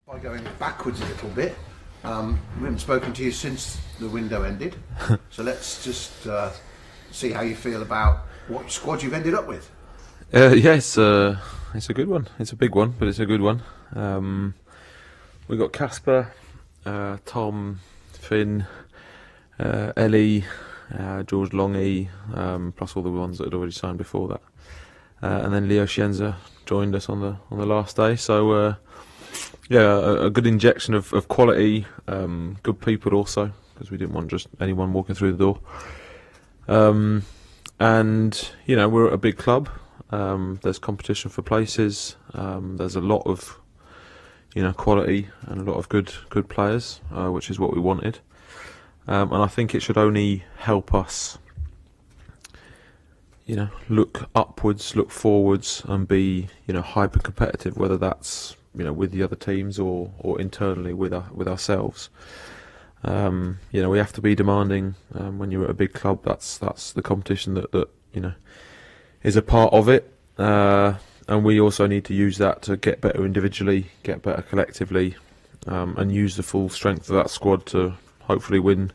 By going backwards a little bit, we haven't spoken to you since the window ended, so let's just see how you feel about what squad you've ended up with. It's a good one. It's a big one, but it's a good one. We got Casper, Tom, Finn, Ellie, George Longy, plus all the ones that had already signed before that, and then Leo Scienza joined us on the last day. So a good injection of quality, good people also, because we didn't want just anyone walking through the door. And we're at a big club. There's competition for places. There's a lot of quality and a lot of good players, which is what we wanted. And I think it should only help us, look upwards, look forwards, and be hyper competitive. Whether that's with the other teams or internally with ourselves. We have to be demanding when you're at a big club. That's the competition that is a part of it, and we also need to use that to get better individually, get better collectively, and use the full strength of that squad to hopefully win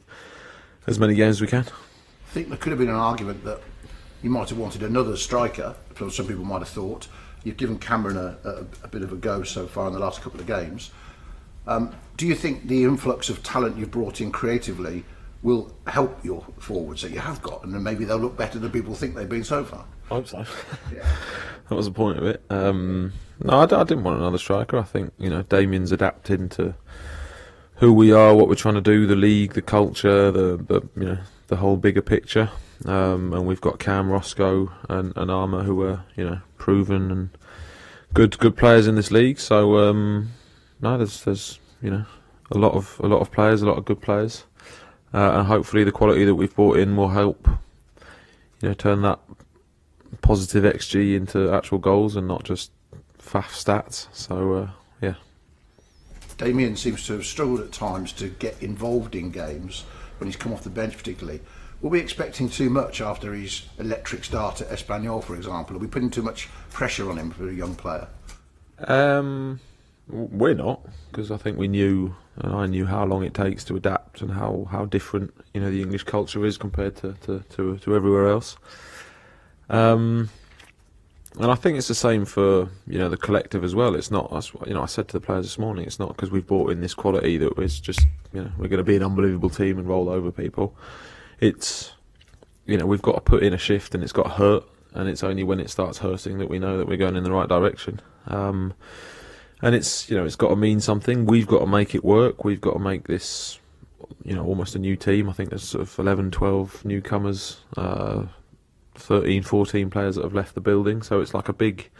as many games as we can. I think there could have been an argument that you might have wanted another striker. Some people might have thought. You've given Cameron a bit of a go so far in the last couple of games. Do you think the influx of talent you've brought in creatively will help your forwards that you have got, and then maybe they'll look better than people think they've been so far? I hope so. Yeah. That was the point of it. No, I didn't want another striker. I think Damien's adapting to who we are, what we're trying to do, the league, the culture, the whole bigger picture. And we've got Cam, Roscoe, and Armour, who are proven and good players in this league. So there's a lot of players, a lot of good players, and hopefully the quality that we've brought in will help turn that positive XG into actual goals and not just faff stats. So Damien seems to have struggled at times to get involved in games when he's come off the bench, particularly. Were we expecting too much after his electric start at Espanyol, for example? Are we putting too much pressure on him for a young player? We're not, because I think we knew, and I knew how long it takes to adapt and how different the English culture is compared to everywhere else. And I think it's the same for the collective as well. It's not us. I said to the players this morning, it's not because we've brought in this quality that it's just we're going to be an unbelievable team and roll over people. It's we've got to put in a shift, and it's got to hurt, and it's only when it starts hurting that we know that we're going in the right direction. And it's it's got to mean something. We've got to make it work. We've got to make this almost a new team. I think there's sort of 11, 12 newcomers, 13, 14 players that have left the building. So it's like a big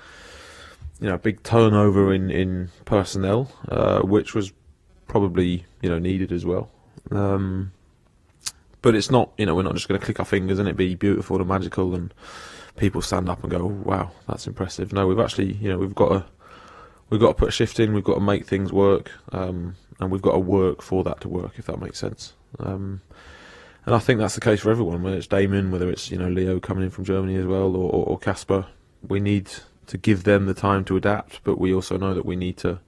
turnover in personnel, which was probably needed as well. But it's not, we're not just going to click our fingers and it be beautiful and magical and people stand up and go, oh, wow, that's impressive. No, we've actually, we've got to put a shift in. We've got to make things work, and we've got to work for that to work, if that makes sense. And I think that's the case for everyone, whether it's Damien, whether it's Leo coming in from Germany as well, or Casper. We need to give them the time to adapt, but we also know that we need to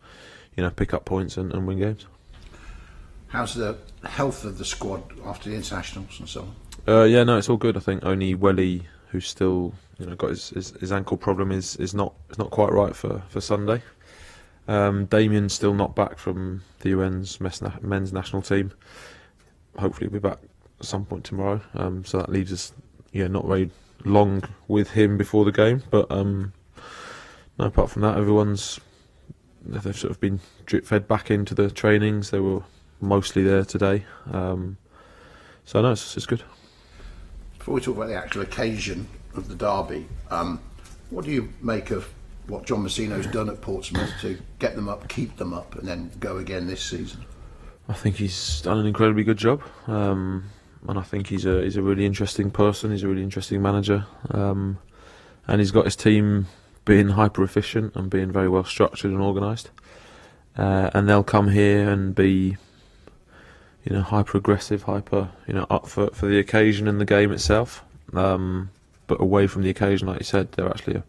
pick up points and win games. How's the health of the squad after the internationals and so on? No, it's all good. I think only Welly, who's still got his ankle problem, is not quite right for Sunday. Damien's still not back from the UN's men's national team. Hopefully he'll be back at some point tomorrow. So that leaves us not very long with him before the game. But no, apart from that, they've sort of been drip fed back into the trainings. They were mostly there today. So no, it's good. Before we talk about the actual occasion of the derby, what do you make of what John Messino's done at Portsmouth to get them up, keep them up, and then go again this season? I think he's done an incredibly good job, and I think he's a really interesting person. He's a really interesting manager, and he's got his team being hyper efficient and being very well structured and organised. And they'll come here and be hyper aggressive, hyper up for the occasion and the game itself. But away from the occasion, like you said, they're actually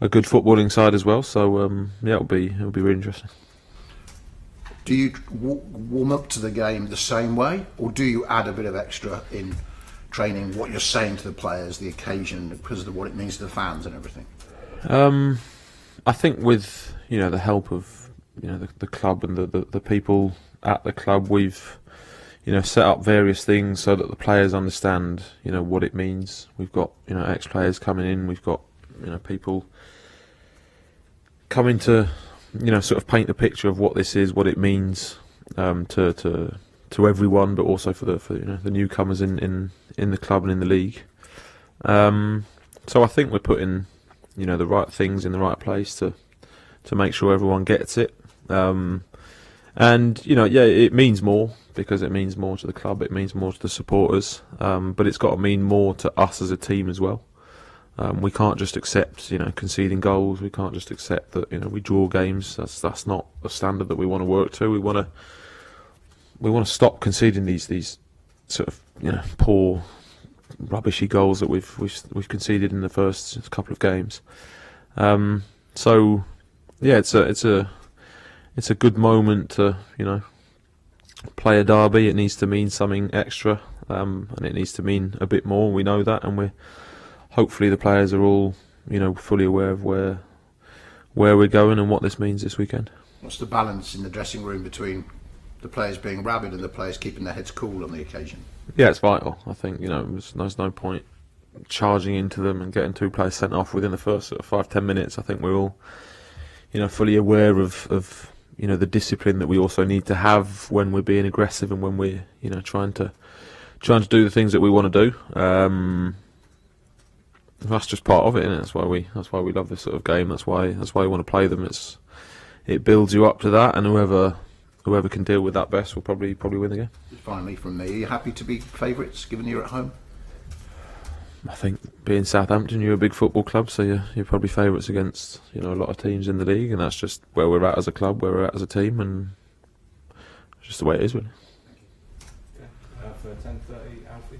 a good footballing side as well. So it'll be really interesting. Do you warm up to the game the same way, or do you add a bit of extra in training, what you're saying to the players, the occasion, because of what it means to the fans and everything? I think with the help of the club and the people at the club, we've set up various things so that the players understand what it means. We've got ex-players coming in. We've got people coming to sort of paint a picture of what this is, what it means to everyone, but also for the newcomers in the club and in the league. So I think we're putting the right things in the right place to make sure everyone gets it. And it means more, because it means more to the club, it means more to the supporters, but it's got to mean more to us as a team as well. We can't just accept conceding goals. We can't just accept that we draw games. That's not a standard that we want to work to. We want to stop conceding these sort of poor, rubbishy goals that we've conceded in the first couple of games. So yeah, it's a good moment to play a derby. It needs to mean something extra, and it needs to mean a bit more. We know that, and hopefully the players are all fully aware of where we're going and what this means this weekend. What's the balance in the dressing room between the players being rabid and the players keeping their heads cool on the occasion? Yeah, it's vital. I think there's no point charging into them and getting two players sent off within the first sort of 5-10 minutes. I think we're all fully aware of the discipline that we also need to have when we're being aggressive and when we're trying to do the things that we want to do. That's just part of it, isn't it? That's why we love this sort of game. That's why we want to play them. It builds you up to that, and whoever can deal with that best will probably win the game. Finally, from me, are you happy to be favourites given you're at home? I think being Southampton, you're a big football club, so you're probably favourites against a lot of teams in the league, and that's just where we're at as a club, where we're at as a team, and it's just the way it is, really. For 10:30, Alfie.